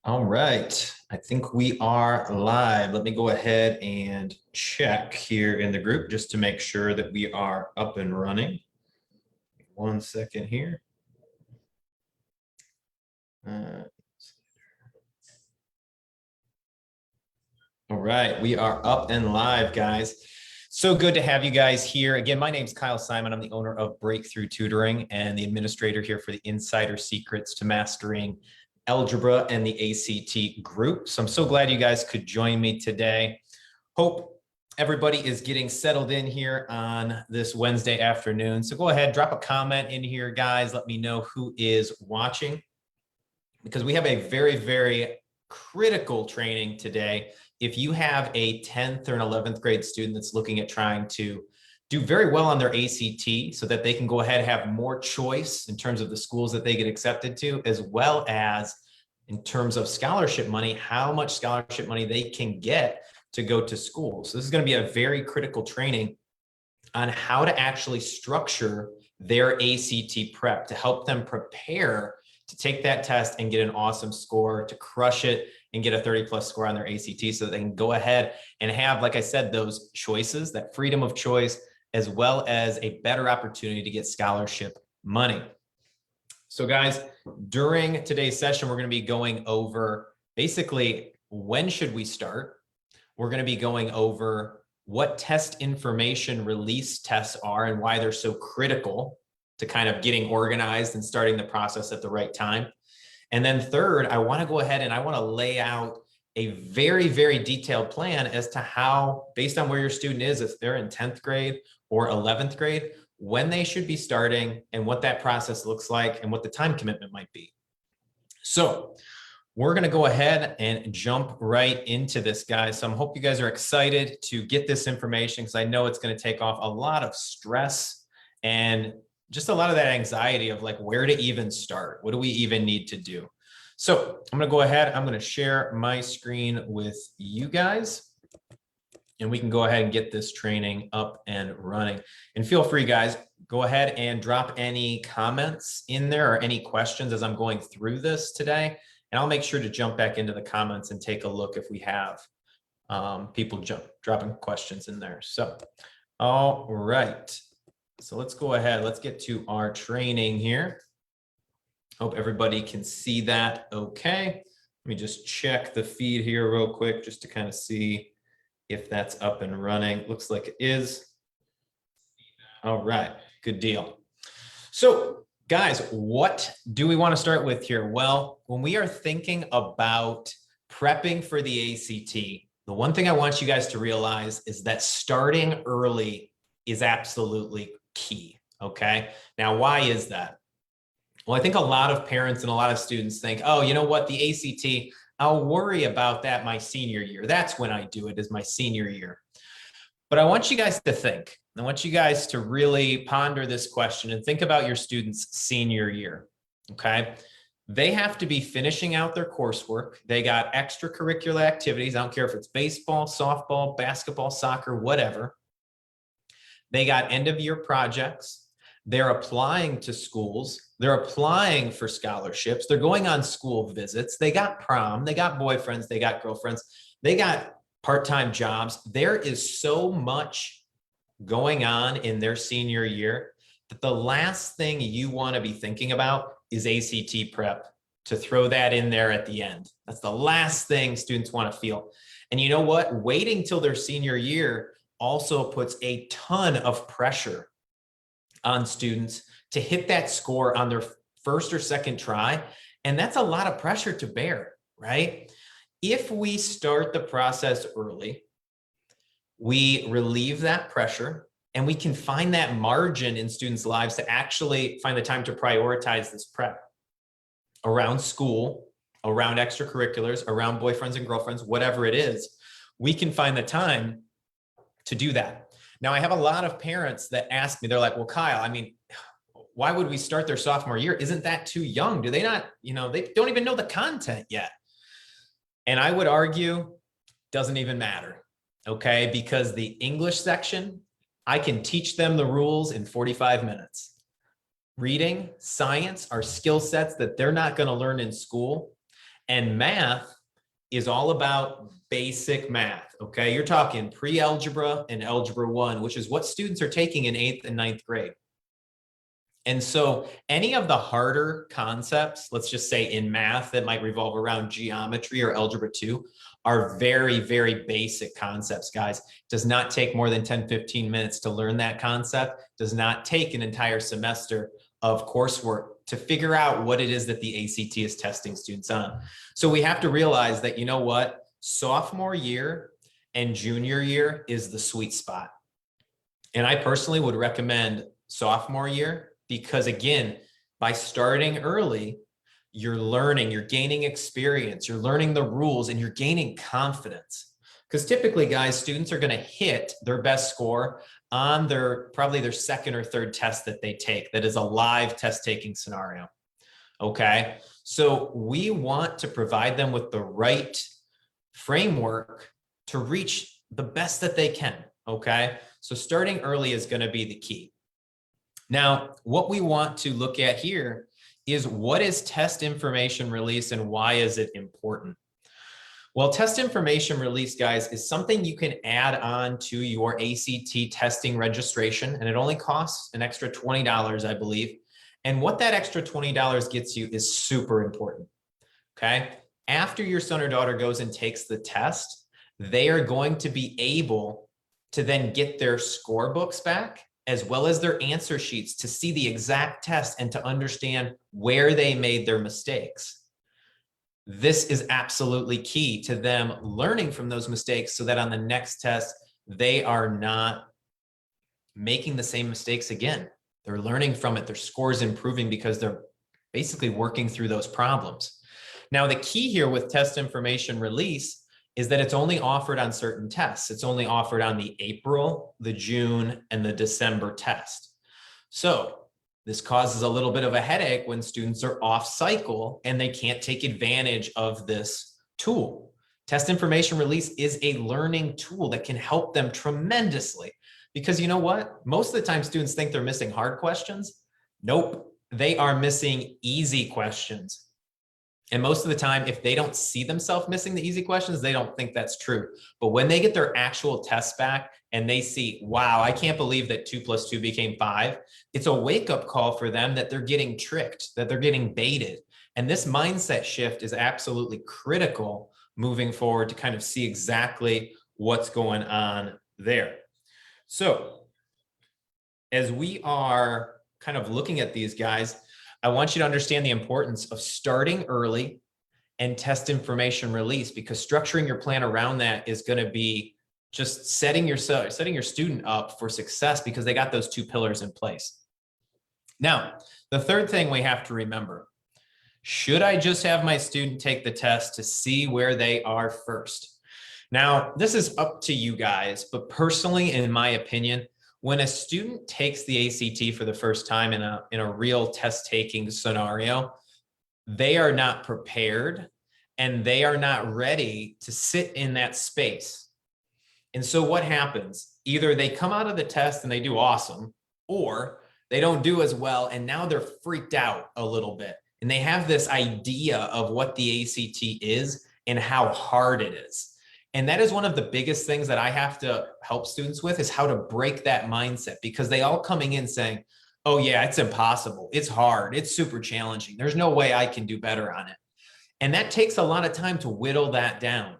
All right, I think we are live. Let me go ahead and check here in the group just to make sure that we are up and running. 1 second here. All right, we are up and live, guys. So good to have you guys here. Again, my name's Kyle Simon. I'm the owner of Breakthrough Tutoring and the administrator here for the Insider Secrets to Mastering Algebra and the ACT group. So I'm so glad you guys could join me today. Hope everybody is getting settled in here on this Wednesday afternoon. So go ahead, drop a comment in here, guys. Let me know who is watching, because we have a very, very critical training today. If you have a 10th or an 11th grade student that's looking at trying to do very well on their ACT so that they can go ahead and have more choice in terms of the schools that they get accepted to, as well as in terms of scholarship money, how much scholarship money they can get to go to school. So this is going to be a very critical training on how to actually structure their ACT prep to help them prepare to take that test and get an awesome score, to crush it and get a 30+ score on their ACT so that they can go ahead and have, like I said, those choices, that freedom of choice, as well as a better opportunity to get scholarship money. So guys, during today's session, we're going to be going over basically when should we start. We're going to be going over what test information release tests are and why they're so critical to kind of getting organized and starting the process at the right time. And then third, I want to go ahead and I want to lay out a very, very detailed plan as to how, based on where your student is, if they're in 10th grade or 11th grade, when they should be starting and what that process looks like and what the time commitment might be. So we're going to go ahead and jump right into this, guys. So I hope you guys are excited to get this information, because I know it's going to take off a lot of stress and just a lot of that anxiety of like, where to even start? What do we even need to do? So I'm going to go ahead. I'm going to share my screen with you guys, and we can go ahead and get this training up and running. And feel free, guys, go ahead and drop any comments in there or any questions as I'm going through this today. And I'll make sure to jump back into the comments and take a look if we have people dropping questions in there. So, all right. So let's go ahead. Let's get to our training here. Hope everybody can see that okay. Let me just check the feed here real quick just to kind of see if that's up and running. Looks like it is. All right, good deal. So guys, what do we want to start with here? Well, when we are thinking about prepping for the ACT, the one thing I want you guys to realize is that starting early is absolutely key, okay? Now, why is that? Well, I think a lot of parents and a lot of students think, oh, you know what, the ACT, I'll worry about that my senior year. That's when I do it, is my senior year. But I want you guys to think. I want you guys to really ponder this question and think about your students' senior year, okay? They have to be finishing out their coursework. They got extracurricular activities. I don't care if it's baseball, softball, basketball, soccer, whatever. They got end-of-year projects. They're applying to schools. They're applying for scholarships. They're going on school visits. They got prom. They got boyfriends. They got girlfriends. They got part-time jobs. There is so much going on in their senior year that the last thing you want to be thinking about is ACT prep, to throw that in there at the end. That's the last thing students want to feel. And you know what? Waiting till their senior year also puts a ton of pressure on students to hit that score on their first or second try. And that's a lot of pressure to bear, right? If we start the process early, we relieve that pressure and we can find that margin in students' lives to actually find the time to prioritize this prep around school, around extracurriculars, around boyfriends and girlfriends, whatever it is. We can find the time to do that. Now, I have a lot of parents that ask me, they're like, well, Kyle, I mean, why would we start their sophomore year? Isn't that too young? Do they not, they don't even know the content yet. And I would argue, doesn't even matter, okay? Because the English section, I can teach them the rules in 45 minutes. Reading, science are skill sets that they're not going to learn in school. And math is all about basic math. Okay. You're talking pre-algebra and algebra 1, which is what students are taking in 8th and 9th grade. And so any of the harder concepts, let's just say in math that might revolve around geometry or algebra 2, are very, very basic concepts, guys. Does not take more than 10, 15 minutes to learn that concept. Does not take an entire semester of coursework to figure out what it is that the ACT is testing students on. So we have to realize that, you know what, sophomore year and junior year is the sweet spot. And I personally would recommend sophomore year because, again, by starting early, you're learning, you're gaining experience, you're learning the rules, and you're gaining confidence. Because typically, guys, students are going to hit their best score on probably their second or third test that they take. That is a live test taking scenario. Okay. So we want to provide them with the right framework to reach the best that they can. Okay. So starting early is going to be the key. Now, what we want to look at here is what is test information release and why is it important? Well, test information release, guys, is something you can add on to your ACT testing registration, and it only costs an extra $20, I believe. And what that extra $20 gets you is super important, okay? After your son or daughter goes and takes the test, they are going to be able to then get their scorebooks back, as well as their answer sheets, to see the exact test and to understand where they made their mistakes. This is absolutely key to them learning from those mistakes so that on the next test, they are not making the same mistakes again. They're learning from it. Their scores improving because they're basically working through those problems. Now, the key here with test information release is that it's only offered on certain tests. It's only offered on the April, the June, and the December test. So this causes a little bit of a headache when students are off cycle and they can't take advantage of this tool. Test information release is a learning tool that can help them tremendously because you know what? Most of the time students think they're missing hard questions. Nope, they are missing easy questions. And most of the time, if they don't see themselves missing the easy questions, they don't think that's true. But when they get their actual tests back and they see, wow, I can't believe that 2 + 2 became 5, it's a wake-up call for them that they're getting tricked, that they're getting baited. And this mindset shift is absolutely critical moving forward to kind of see exactly what's going on there. So as we are kind of looking at these guys, I want you to understand the importance of starting early and test information release, because structuring your plan around that is going to be just setting your student up for success because they got those 2 pillars in place. Now, the third thing we have to remember, should I just have my student take the test to see where they are first? Now, this is up to you guys, but personally, in my opinion, when a student takes the ACT for the first time in a real test taking scenario, they are not prepared and they are not ready to sit in that space. And so what happens? Either they come out of the test and they do awesome, or they don't do as well and now they're freaked out a little bit. And they have this idea of what the ACT is and how hard it is. And that is one of the biggest things that I have to help students with, is how to break that mindset, because they all coming in saying, oh yeah, it's impossible. It's hard. It's super challenging. There's no way I can do better on it. And that takes a lot of time to whittle that down.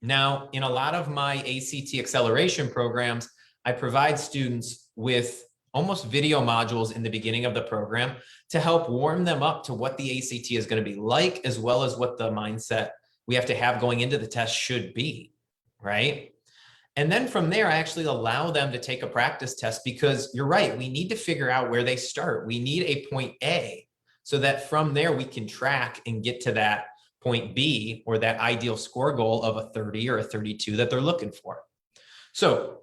Now, in a lot of my ACT acceleration programs, I provide students with almost video modules in the beginning of the program to help warm them up to what the ACT is going to be like, as well as what the mindset we have to have going into the test should be, right? And then from there, I actually allow them to take a practice test, because you're right, we need to figure out where they start. We need a point A so that from there we can track and get to that point B, or that ideal score goal of a 30 or a 32 that they're looking for. So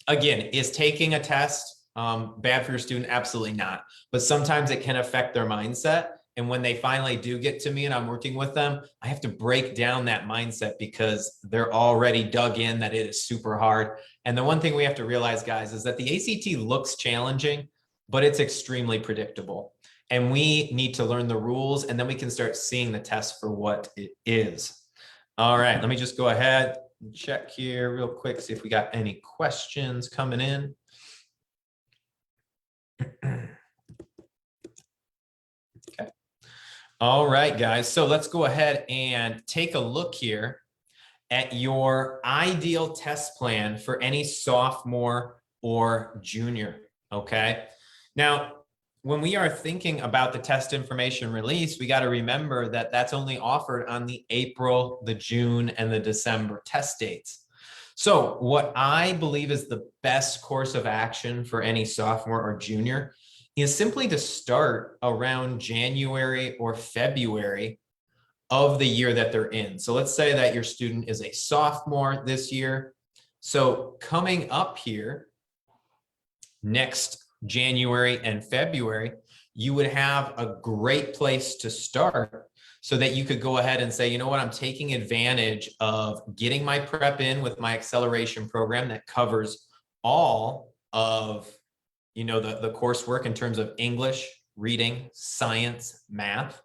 again, is taking a test bad for your student? Absolutely not. But sometimes it can affect their mindset. And when they finally do get to me and I'm working with them, I have to break down that mindset because they're already dug in that it is super hard. And the one thing we have to realize, guys, is that the ACT looks challenging, but it's extremely predictable. and we need to learn the rules, and then we can start seeing the test for what it is. All right, let me just go ahead and check here real quick, see if we got any questions coming in. Okay. All right, guys. So let's go ahead and take a look here at your ideal test plan for any sophomore or junior. Okay. Now, when we are thinking about the test information release, we got to remember that that's only offered on the April, the June, and the December test dates. So what I believe is the best course of action for any sophomore or junior is simply to start around January or February of the year that they're in. So let's say that your student is a sophomore this year. So coming up here next January and February, you would have a great place to start so that you could go ahead and say, you know what, I'm taking advantage of getting my prep in with my acceleration program that covers all of, you know, the coursework in terms of English, reading, science, math.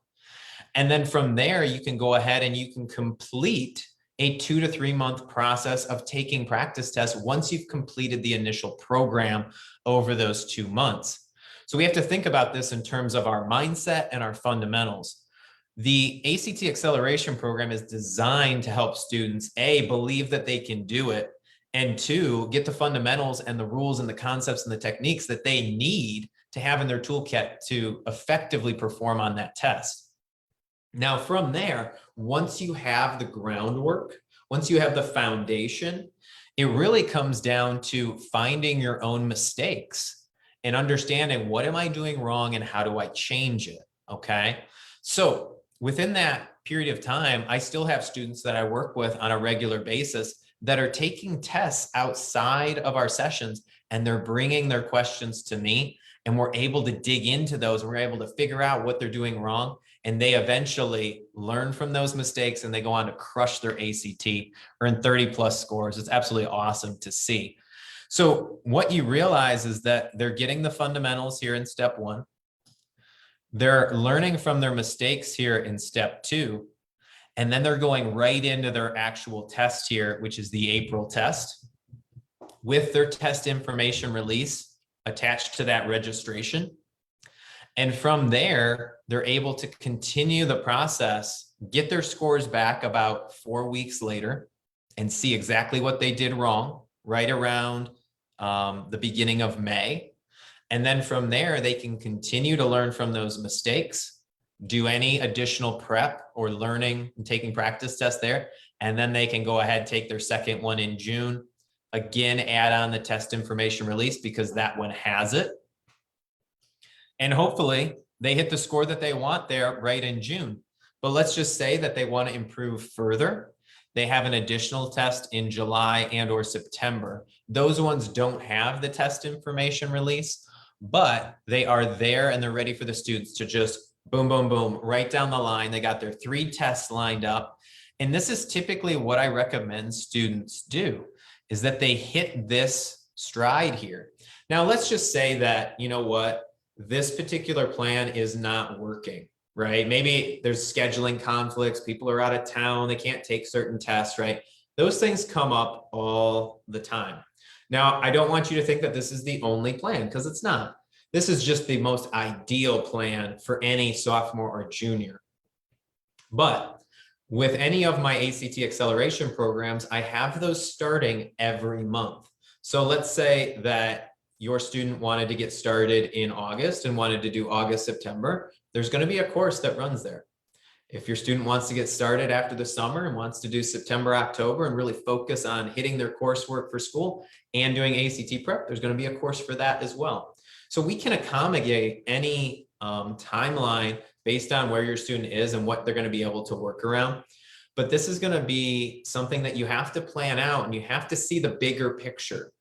And then from there, you can go ahead and you can complete a 2 to 3 month process of taking practice tests once you've completed the initial program over those 2 months. So we have to think about this in terms of our mindset and our fundamentals. The ACT Acceleration Program is designed to help students, A, believe that they can do it, and 2, get the fundamentals and the rules and the concepts and the techniques that they need to have in their toolkit to effectively perform on that test. Now, from there, once you have the groundwork, once you have the foundation, it really comes down to finding your own mistakes and understanding what am I doing wrong and how do I change it, okay? So within that period of time, I still have students that I work with on a regular basis that are taking tests outside of our sessions, and they're bringing their questions to me, and we're able to dig into those. We're able to figure out what they're doing wrong, and they eventually learn from those mistakes and they go on to crush their ACT, earn 30+ scores. It's absolutely awesome to see. So what you realize is that they're getting the fundamentals here in step 1. They're learning from their mistakes here in step 2. And then they're going right into their actual test here, which is the April test, with their test information release attached to that registration. And from there, they're able to continue the process, get their scores back about 4 weeks later, and see exactly what they did wrong right around the beginning of May. And then from there, they can continue to learn from those mistakes, do any additional prep or learning and taking practice tests there. And then they can go ahead, take their second one in June, again, add on the test information release because that one has it. And hopefully they hit the score that they want there right in June. But let's just say that they want to improve further. They have an additional test in July and or September. Those ones don't have the test information release, but they are there and they're ready for the students to just boom, boom, boom, right down the line. They got their 3 tests lined up. And this is typically what I recommend students do, is that they hit this stride here. Now, let's just say that, you know what, this particular plan is not working, right? Maybe there's scheduling conflicts, people are out of town, they can't take certain tests, right? Those things come up all the time. Now, I don't want you to think that this is the only plan, because it's not. This is just the most ideal plan for any sophomore or junior. But with any of my ACT acceleration programs, I have those starting every month. So let's say that your student wanted to get started in August and wanted to do August, September, there's going to be a course that runs there. If your student wants to get started after the summer and wants to do September, October, and really focus on hitting their coursework for school and doing ACT prep, there's going to be a course for that as well. So we can accommodate any timeline based on where your student is and what they're going to be able to work around. But this is going to be something that you have to plan out, and you have to see the bigger picture.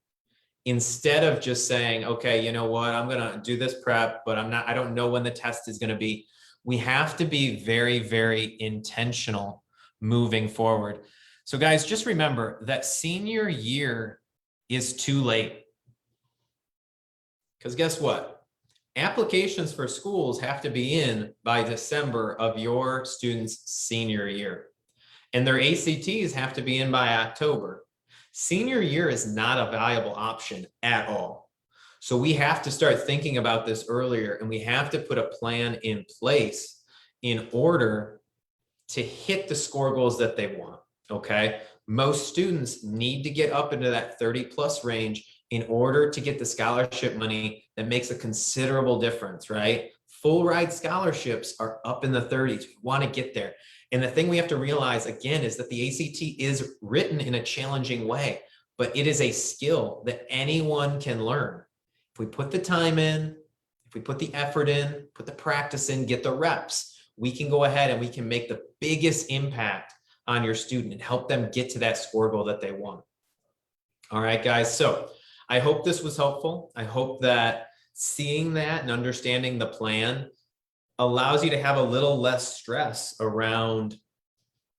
Instead of just saying, okay, you know what, I'm going to do this prep, but I don't know when the test is going to be. We have to be very, very intentional moving forward. So guys, just remember that senior year is too late. Because guess what? applications for schools have to be in by December of your student's senior year. And their ACTs have to be in by October. Senior year is not a viable option at all. So we have to start thinking about this earlier, and we have to put a plan in place in order to hit the score goals that they want, okay? Most students need to get up into that 30+ range in order to get the scholarship money that makes a considerable difference, right? Full ride scholarships are up in the 30s. We want to get there. And the thing we have to realize again is that the ACT is written in a challenging way, but it is a skill that anyone can learn. If we put the time in, if we put the effort in, put the practice in, get the reps, we can go ahead and we can make the biggest impact on your student and help them get to that score goal that they want. All right, guys. So I hope this was helpful. I hope that seeing that and understanding the plan allows you to have a little less stress around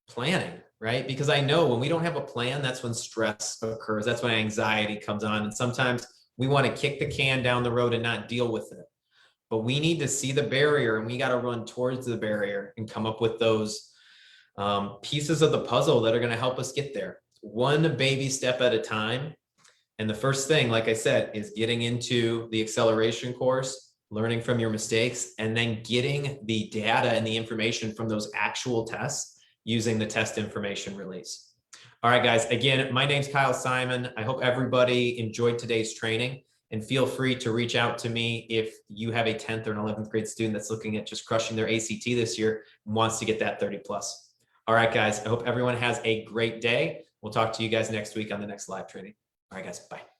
planning, right? Because I know when we don't have a plan, that's when stress occurs. That's when anxiety comes on. And sometimes we want to kick the can down the road and not deal with it. But we need to see the barrier, and we got to run towards the barrier and come up with those pieces of the puzzle that are going to help us get there, one baby step at a time. And the first thing, like I said, is getting into the acceleration course, learning from your mistakes, and then getting the data and the information from those actual tests using the test information release. All right, guys, again, my name's Kyle Simon. I hope everybody enjoyed today's training, and feel free to reach out to me if you have a 10th or an 11th grade student that's looking at just crushing their ACT this year and wants to get that 30+. All right, guys, I hope everyone has a great day. We'll talk to you guys next week on the next live training. All right, guys, bye.